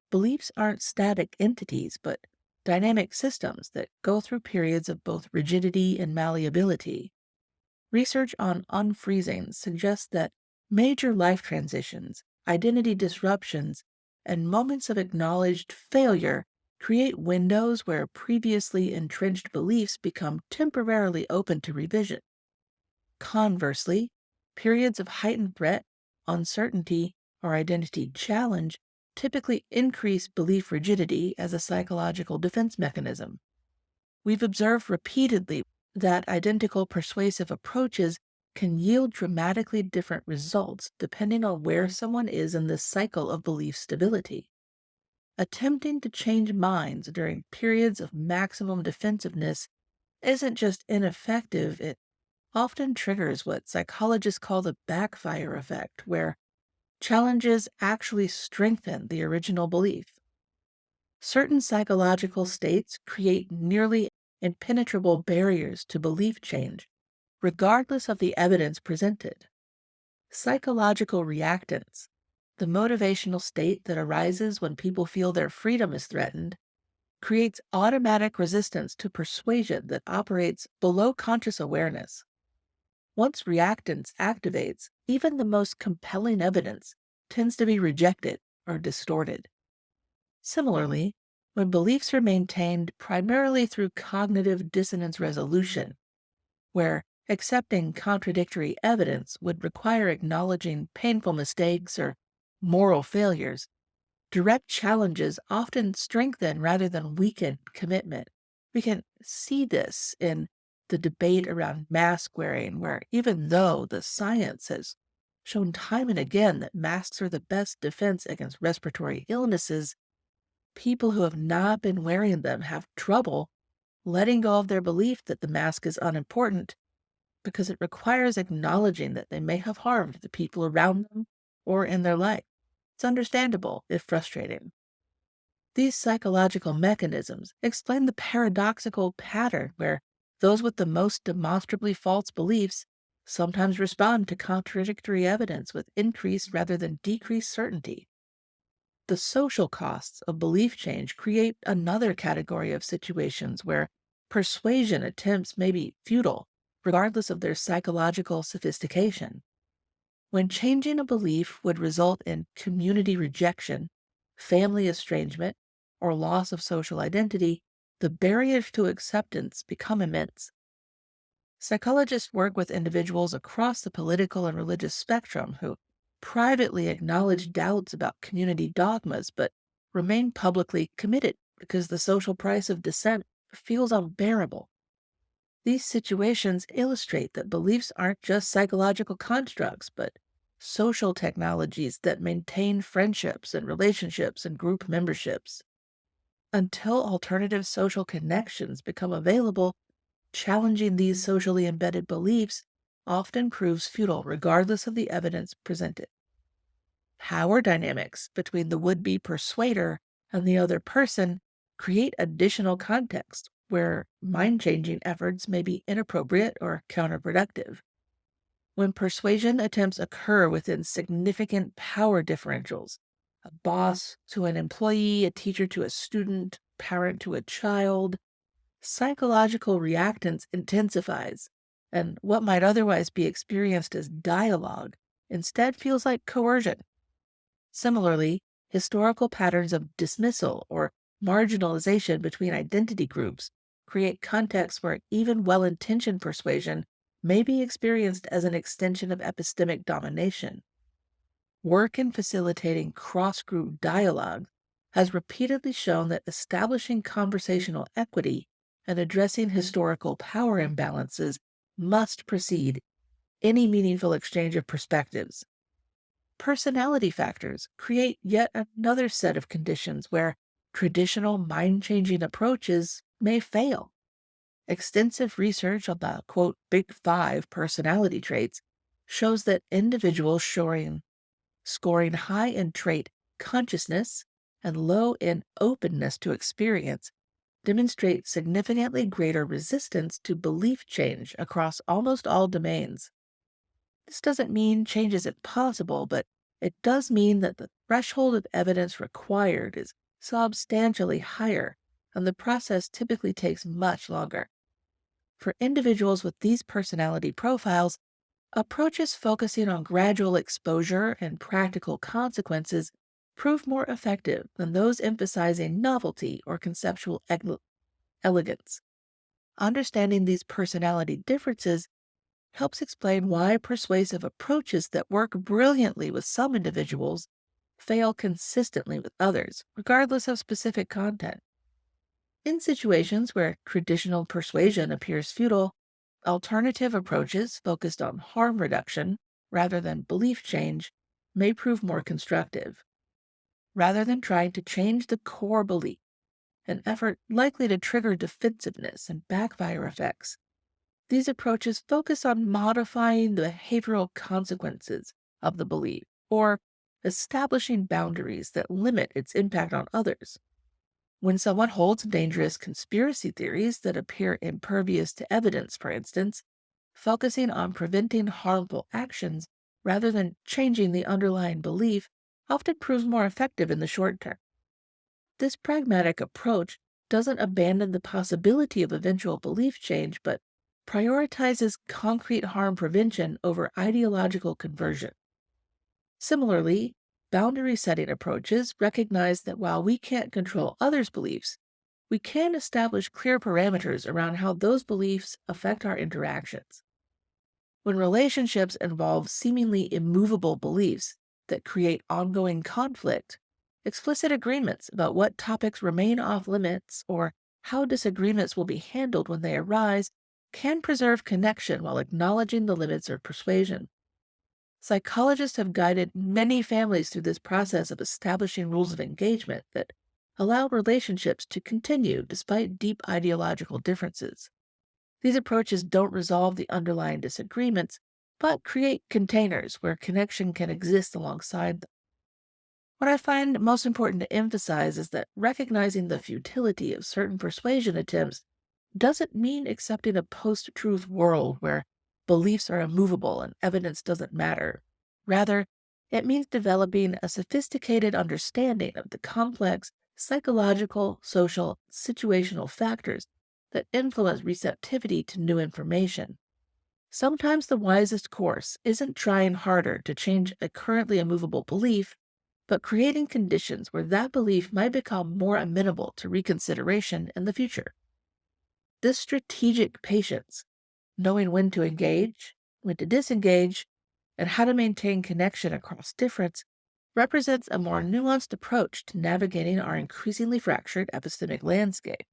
Beliefs aren't static entities, but dynamic systems that go through periods of both rigidity and malleability. Research on unfreezing suggests that major life transitions, identity disruptions, and moments of acknowledged failure create windows where previously entrenched beliefs become temporarily open to revision. Conversely, periods of heightened threat, uncertainty, or identity challenge typically increase belief rigidity as a psychological defense mechanism. We've observed repeatedly that identical persuasive approaches can yield dramatically different results depending on where someone is in this cycle of belief stability. Attempting to change minds during periods of maximum defensiveness isn't just ineffective, it often triggers what psychologists call the backfire effect, where challenges actually strengthen the original belief. Certain psychological states create nearly impenetrable barriers to belief change, regardless of the evidence presented. Psychological reactance, the motivational state that arises when people feel their freedom is threatened, creates automatic resistance to persuasion that operates below conscious awareness. Once reactance activates, even the most compelling evidence tends to be rejected or distorted. Similarly, when beliefs are maintained primarily through cognitive dissonance resolution, where accepting contradictory evidence would require acknowledging painful mistakes or moral failures, direct challenges often strengthen rather than weaken commitment. We can see this in the debate around mask wearing, where even though the science has shown time and again that masks are the best defense against respiratory illnesses, people who have not been wearing them have trouble letting go of their belief that the mask is unimportant because it requires acknowledging that they may have harmed the people around them or in their life. It's understandable, if frustrating. These psychological mechanisms explain the paradoxical pattern where those with the most demonstrably false beliefs sometimes respond to contradictory evidence with increased rather than decreased certainty. The social costs of belief change create another category of situations where persuasion attempts may be futile, regardless of their psychological sophistication. When changing a belief would result in community rejection, family estrangement, or loss of social identity, the barriers to acceptance become immense. Psychologists work with individuals across the political and religious spectrum who privately acknowledge doubts about community dogmas but remain publicly committed because the social price of dissent feels unbearable. These situations illustrate that beliefs aren't just psychological constructs, but social technologies that maintain friendships and relationships and group memberships. Until alternative social connections become available, challenging these socially embedded beliefs often proves futile regardless of the evidence presented. Power dynamics between the would-be persuader and the other person create additional context where mind-changing efforts may be inappropriate or counterproductive. When persuasion attempts occur within significant power differentials, a boss to an employee, a teacher to a student, parent to a child, psychological reactance intensifies, and what might otherwise be experienced as dialogue instead feels like coercion. Similarly, historical patterns of dismissal or marginalization between identity groups create contexts where even well intentioned persuasion may be experienced as an extension of epistemic domination. Work in facilitating cross group dialogue has repeatedly shown that establishing conversational equity and addressing historical power imbalances must precede any meaningful exchange of perspectives. Personality factors create yet another set of conditions where traditional mind-changing approaches may fail. Extensive research on the quote big five personality traits shows that individuals scoring high in trait consciousness and low in openness to experience demonstrate significantly greater resistance to belief change across almost all domains. This doesn't mean change isn't possible, but it does mean that the threshold of evidence required is substantially higher, and the process typically takes much longer. For individuals with these personality profiles, approaches focusing on gradual exposure and practical consequences prove more effective than those emphasizing novelty or conceptual elegance. Understanding these personality differences helps explain why persuasive approaches that work brilliantly with some individuals fail consistently with others, regardless of specific content. In situations where traditional persuasion appears futile, alternative approaches focused on harm reduction rather than belief change may prove more constructive. Rather than trying to change the core belief, an effort likely to trigger defensiveness and backfire effects, these approaches focus on modifying the behavioral consequences of the belief or establishing boundaries that limit its impact on others. When someone holds dangerous conspiracy theories that appear impervious to evidence, for instance, focusing on preventing harmful actions rather than changing the underlying belief often proves more effective in the short term. This pragmatic approach doesn't abandon the possibility of eventual belief change, but prioritizes concrete harm prevention over ideological conversion. Similarly, boundary setting approaches recognize that while we can't control others' beliefs, we can establish clear parameters around how those beliefs affect our interactions. When relationships involve seemingly immovable beliefs that create ongoing conflict, explicit agreements about what topics remain off limits or how disagreements will be handled when they arise can preserve connection while acknowledging the limits of persuasion. Psychologists have guided many families through this process of establishing rules of engagement that allow relationships to continue despite deep ideological differences. These approaches don't resolve the underlying disagreements, but create containers where connection can exist alongside them. What I find most important to emphasize is that recognizing the futility of certain persuasion attempts doesn't mean accepting a post-truth world where beliefs are immovable and evidence doesn't matter. Rather, it means developing a sophisticated understanding of the complex psychological, social, situational factors that influence receptivity to new information. Sometimes the wisest course isn't trying harder to change a currently immovable belief, but creating conditions where that belief might become more amenable to reconsideration in the future. This strategic patience, knowing when to engage, when to disengage, and how to maintain connection across difference, represents a more nuanced approach to navigating our increasingly fractured epistemic landscape.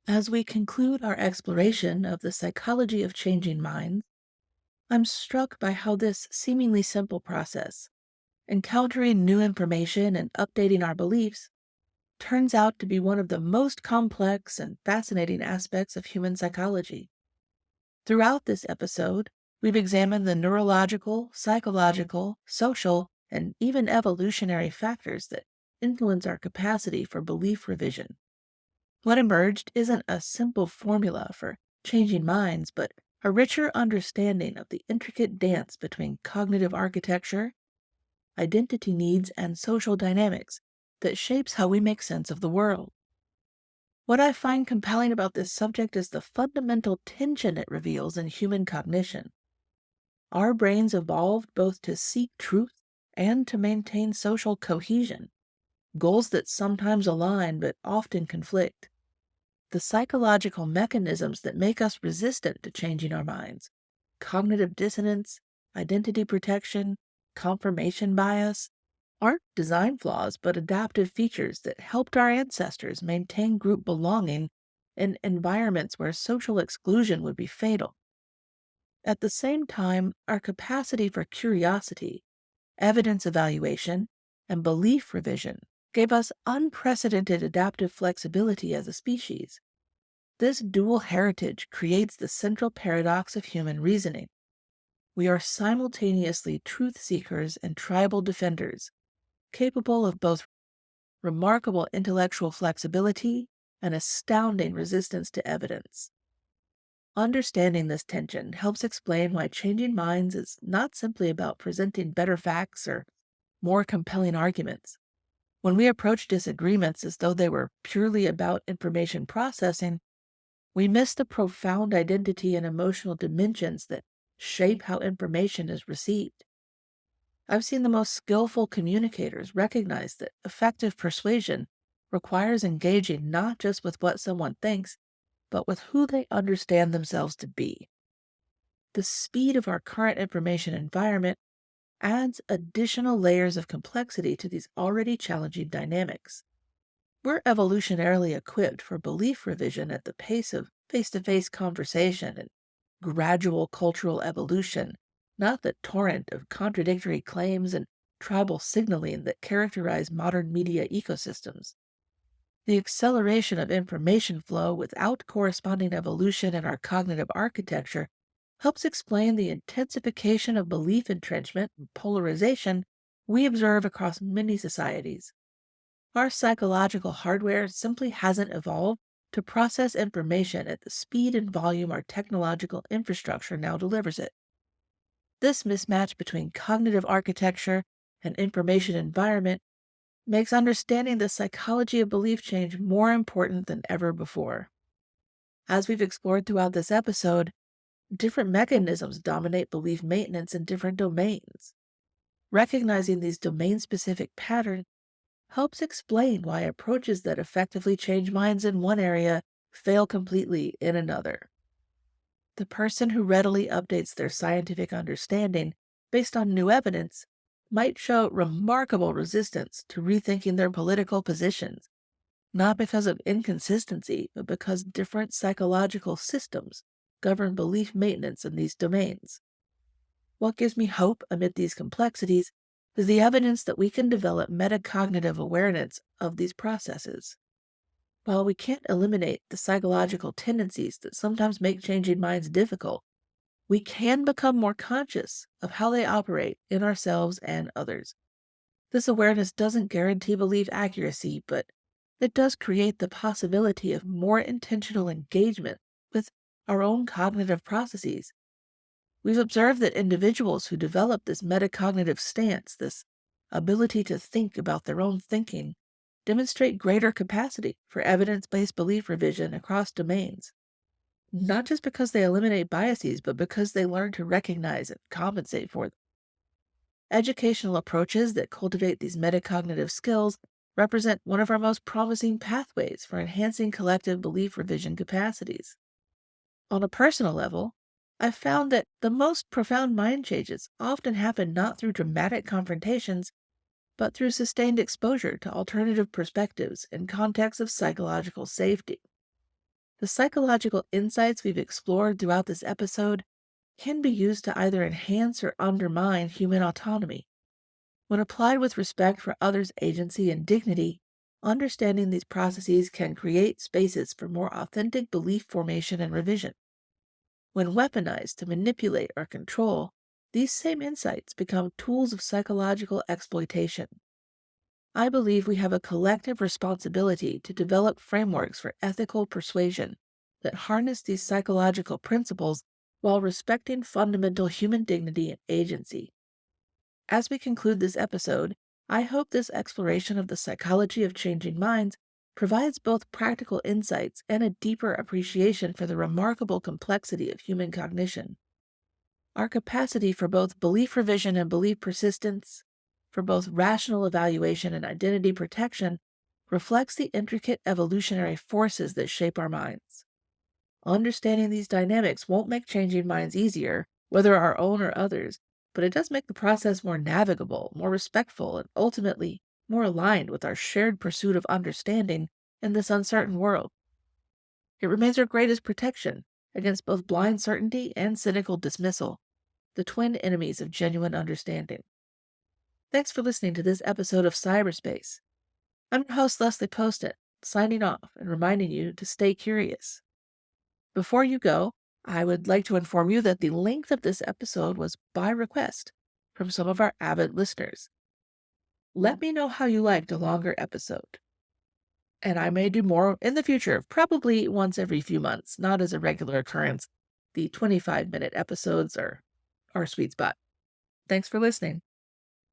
As we conclude our exploration of the psychology of changing minds, I'm struck by how this seemingly simple process, encountering new information and updating our beliefs, turns out to be one of the most complex and fascinating aspects of human psychology. Throughout this episode, we've examined the neurological, psychological, social, and even evolutionary factors that influence our capacity for belief revision. What emerged isn't a simple formula for changing minds, but a richer understanding of the intricate dance between cognitive architecture, identity needs, and social dynamics that shapes how we make sense of the world. What I find compelling about this subject is the fundamental tension it reveals in human cognition. Our brains evolved both to seek truth and to maintain social cohesion, goals that sometimes align but often conflict. The psychological mechanisms that make us resistant to changing our minds, cognitive dissonance, identity protection, confirmation bias, aren't design flaws but adaptive features that helped our ancestors maintain group belonging in environments where social exclusion would be fatal. At the same time, our capacity for curiosity, evidence evaluation, and belief revision gave us unprecedented adaptive flexibility as a species. This dual heritage creates the central paradox of human reasoning. We are simultaneously truth seekers and tribal defenders, capable of both remarkable intellectual flexibility and astounding resistance to evidence. Understanding this tension helps explain why changing minds is not simply about presenting better facts or more compelling arguments. When we approach disagreements as though they were purely about information processing, we miss the profound identity and emotional dimensions that shape how information is received. I've seen the most skillful communicators recognize that effective persuasion requires engaging not just with what someone thinks, but with who they understand themselves to be. The speed of our current information environment adds additional layers of complexity to these already challenging dynamics. We're evolutionarily equipped for belief revision at the pace of face to face conversation and gradual cultural evolution, not the torrent of contradictory claims and tribal signaling that characterize modern media ecosystems. The acceleration of information flow without corresponding evolution in our cognitive architecture helps explain the intensification of belief entrenchment and polarization we observe across many societies. Our psychological hardware simply hasn't evolved to process information at the speed and volume our technological infrastructure now delivers it. This mismatch between cognitive architecture and information environment makes understanding the psychology of belief change more important than ever before. As we've explored throughout this episode, different mechanisms dominate belief maintenance in different domains. Recognizing these domain-specific patterns helps explain why approaches that effectively change minds in one area fail completely in another. The person who readily updates their scientific understanding based on new evidence might show remarkable resistance to rethinking their political positions, not because of inconsistency, but because different psychological systems govern belief maintenance in these domains. What gives me hope amid these complexities is the evidence that we can develop metacognitive awareness of these processes. While we can't eliminate the psychological tendencies that sometimes make changing minds difficult, we can become more conscious of how they operate in ourselves and others. This awareness doesn't guarantee belief accuracy, but it does create the possibility of more intentional engagement with our own cognitive processes. We've observed that individuals who develop this metacognitive stance, this ability to think about their own thinking, demonstrate greater capacity for evidence-based belief revision across domains, not just because they eliminate biases, but because they learn to recognize and compensate for them. Educational approaches that cultivate these metacognitive skills represent one of our most promising pathways for enhancing collective belief revision capacities. On a personal level, I've found that the most profound mind changes often happen not through dramatic confrontations, but through sustained exposure to alternative perspectives in contexts of psychological safety. The psychological insights we've explored throughout this episode can be used to either enhance or undermine human autonomy. When applied with respect for others' agency and dignity, understanding these processes can create spaces for more authentic belief formation and revision. When weaponized to manipulate or control, these same insights become tools of psychological exploitation. I believe we have a collective responsibility to develop frameworks for ethical persuasion that harness these psychological principles while respecting fundamental human dignity and agency. As we conclude this episode, I hope this exploration of the psychology of changing minds provides both practical insights and a deeper appreciation for the remarkable complexity of human cognition. Our capacity for both belief revision and belief persistence, for both rational evaluation and identity protection, reflects the intricate evolutionary forces that shape our minds. Understanding these dynamics won't make changing minds easier, whether our own or others, but it does make the process more navigable, more respectful, and ultimately more aligned with our shared pursuit of understanding in this uncertain world. It remains our greatest protection against both blind certainty and cynical dismissal, the twin enemies of genuine understanding. Thanks for listening to this episode of PsyberSpace. I'm your host, Leslie Poston, signing off and reminding you to stay curious. Before you go, I would like to inform you that the length of this episode was by request from some of our avid listeners. Let me know how you liked a longer episode. And I may do more in the future, probably once every few months, not as a regular occurrence. The 25-minute episodes are our sweet spot. Thanks for listening.